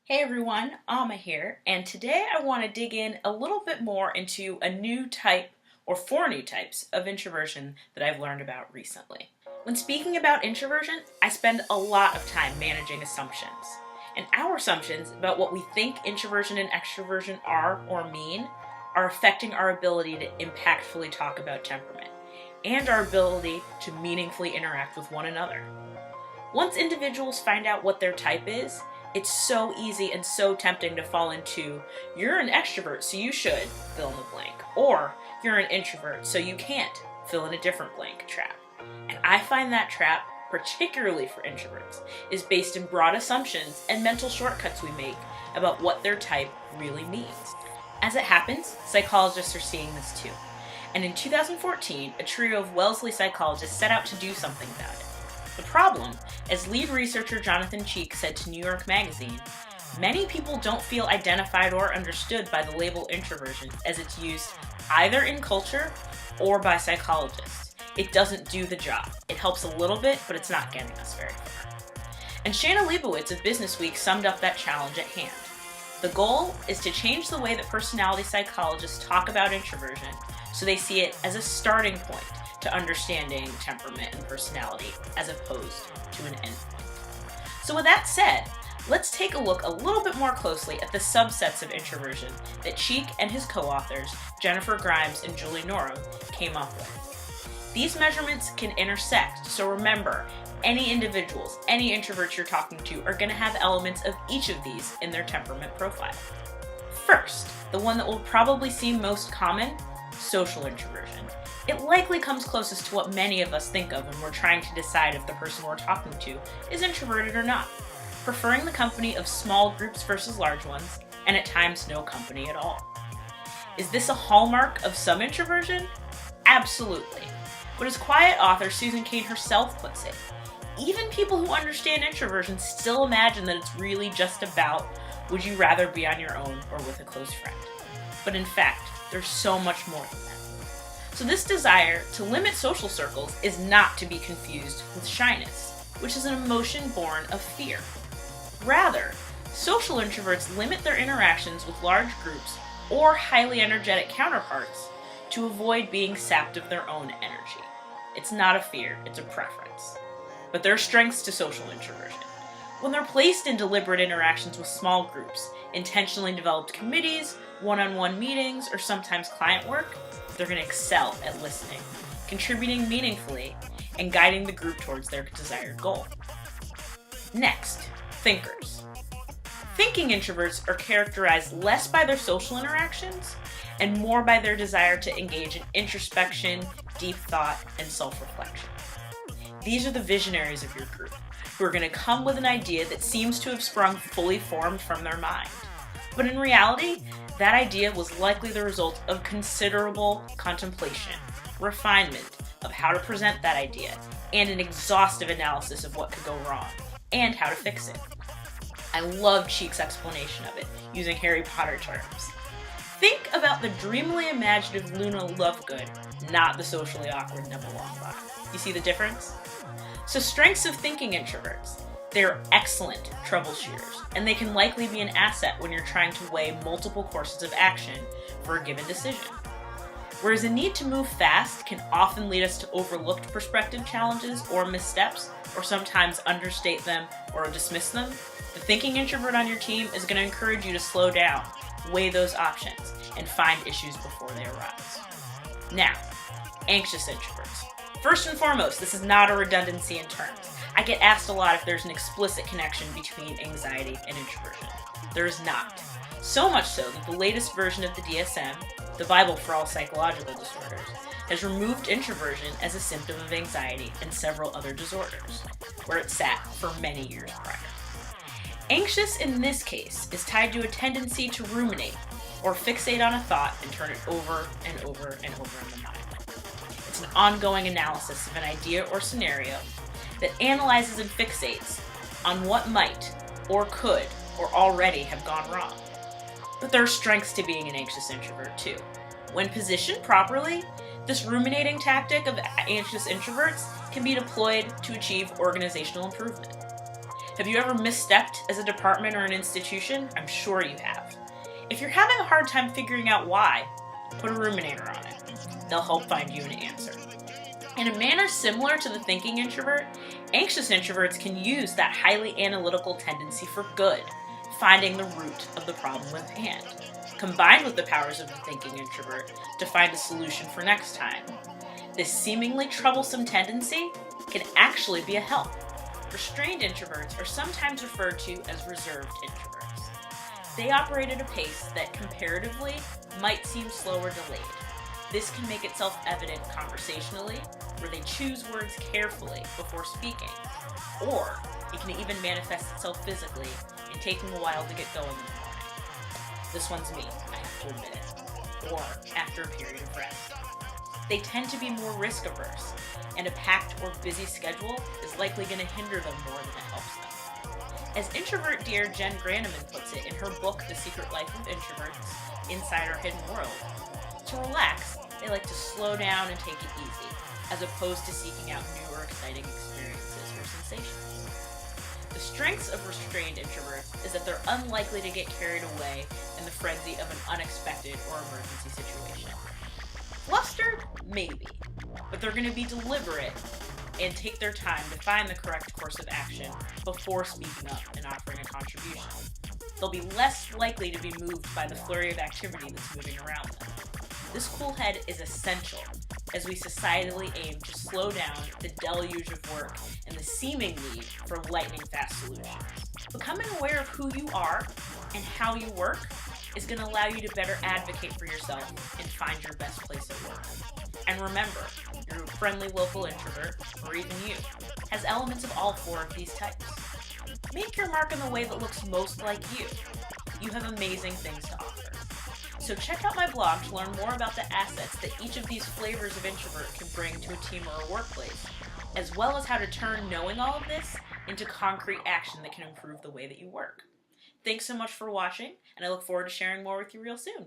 Hey everyone, Amma here, and today I want to dig in a little bit more into a new type or four new types of introversion that I've learned about recently. When speaking about introversion, I spend a lot of time managing assumptions. And our assumptions about what we think introversion and extroversion are or mean are affecting our ability to impactfully talk about temperament and our ability to meaningfully interact with one another. Once individuals find out what their type is, it's so easy and so tempting to fall into, you're an extrovert, so you should fill in the blank, or you're an introvert, so you can't fill in a different blank trap. And I find that trap, particularly for introverts, is based in broad assumptions and mental shortcuts we make about what their type really means. As it happens, psychologists are seeing this too. And in 2014, a trio of Wellesley psychologists set out to do something about it. The problem, as lead researcher Jonathan Cheek said to New York Magazine, many people don't feel identified or understood by the label introversion as it's used either in culture or by psychologists. It doesn't do the job. It helps a little bit, but it's not getting us very far. And Shanna Leibowitz of Business Week summed up that challenge at hand. The goal is to change the way that personality psychologists talk about introversion so they see it as a starting point to understanding temperament and personality as opposed to an endpoint. So with that said, let's take a look a little bit more closely at the subsets of introversion that Cheek and his co-authors, Jennifer Grimes and Julie Norum, came up with. These measurements can intersect, so remember, any individuals, any introverts you're talking to are going to have elements of each of these in their temperament profile. First, the one that will probably seem most common, social introversion. It likely comes closest to what many of us think of when we're trying to decide if the person we're talking to is introverted or not, preferring the company of small groups versus large ones, and at times no company at all. Is this a hallmark of some introversion? Absolutely. But as quiet author Susan Cain herself puts it, even people who understand introversion still imagine that it's really just about would you rather be on your own or with a close friend. But in fact, there's so much more than that. So this desire to limit social circles is not to be confused with shyness, which is an emotion born of fear. Rather, social introverts limit their interactions with large groups or highly energetic counterparts to avoid being sapped of their own energy. It's not a fear, it's a preference. But there are strengths to social introversion. When they're placed in deliberate interactions with small groups, intentionally developed committees, one-on-one meetings, or sometimes client work, they're going to excel at listening, contributing meaningfully, and guiding the group towards their desired goal. Next, thinkers. Thinking introverts are characterized less by their social interactions and more by their desire to engage in introspection, deep thought, and self-reflection. These are the visionaries of your group, who are going to come with an idea that seems to have sprung fully formed from their mind. But in reality, that idea was likely the result of considerable contemplation, refinement of how to present that idea, and an exhaustive analysis of what could go wrong, and how to fix it. I love Cheek's explanation of it, using Harry Potter terms. Think about the dreamily imaginative Luna Lovegood, not the socially awkward Neville Longbottom. You see the difference? So strengths of thinking introverts. They're excellent troubleshooters, and they can likely be an asset when you're trying to weigh multiple courses of action for a given decision. Whereas a need to move fast can often lead us to overlooked perspective challenges or missteps, or sometimes understate them or dismiss them, the thinking introvert on your team is going to encourage you to slow down, weigh those options, and find issues before they arise. Now, anxious introverts. First and foremost, this is not a redundancy in terms. I get asked a lot if there's an explicit connection between anxiety and introversion. There is not. So much so that the latest version of the DSM, the Bible for all psychological disorders, has removed introversion as a symptom of anxiety and several other disorders, where it sat for many years prior. Anxious in this case is tied to a tendency to ruminate or fixate on a thought and turn it over and over and over in the mind. It's an ongoing analysis of an idea or scenario that analyzes and fixates on what might, or could, or already have gone wrong. But there are strengths to being an anxious introvert too. When positioned properly, this ruminating tactic of anxious introverts can be deployed to achieve organizational improvement. Have you ever misstepped as a department or an institution? I'm sure you have. If you're having a hard time figuring out why, put a ruminator on it. They'll help find you an answer. In a manner similar to the thinking introvert, anxious introverts can use that highly analytical tendency for good, finding the root of the problem at hand, combined with the powers of the thinking introvert to find a solution for next time. This seemingly troublesome tendency can actually be a help. Restrained introverts are sometimes referred to as reserved introverts. They operate at a pace that comparatively might seem slow or delayed. This can make itself evident conversationally, where they choose words carefully before speaking, or it can even manifest itself physically in taking a while to get going in the morning. This one's me, I have to admit it, or after a period of rest. They tend to be more risk averse, and a packed or busy schedule is likely going to hinder them more than it helps them. As introvert dear Jen Granneman puts it in her book, The Secret Life of Introverts, Inside Our Hidden World, to relax, they like to slow down and take it easy, as opposed to seeking out new or exciting experiences or sensations. The strengths of restrained introverts is that they're unlikely to get carried away in the frenzy of an unexpected or emergency situation. Flustered? Maybe, but they're going to be deliberate and take their time to find the correct course of action before speaking up and offering a contribution. They'll be less likely to be moved by the flurry of activity that's moving around them. This cool head is essential as we societally aim to slow down the deluge of work and the seeming need for lightning-fast solutions. Becoming aware of who you are and how you work is going to allow you to better advocate for yourself and find your best place at work. And remember, your friendly local introvert, or even you, has elements of all four of these types. Make your mark in the way that looks most like you. You have amazing things to offer. So check out my blog to learn more about the assets that each of these flavors of introvert can bring to a team or a workplace, as well as how to turn knowing all of this into concrete action that can improve the way that you work. Thanks so much for watching, and I look forward to sharing more with you real soon.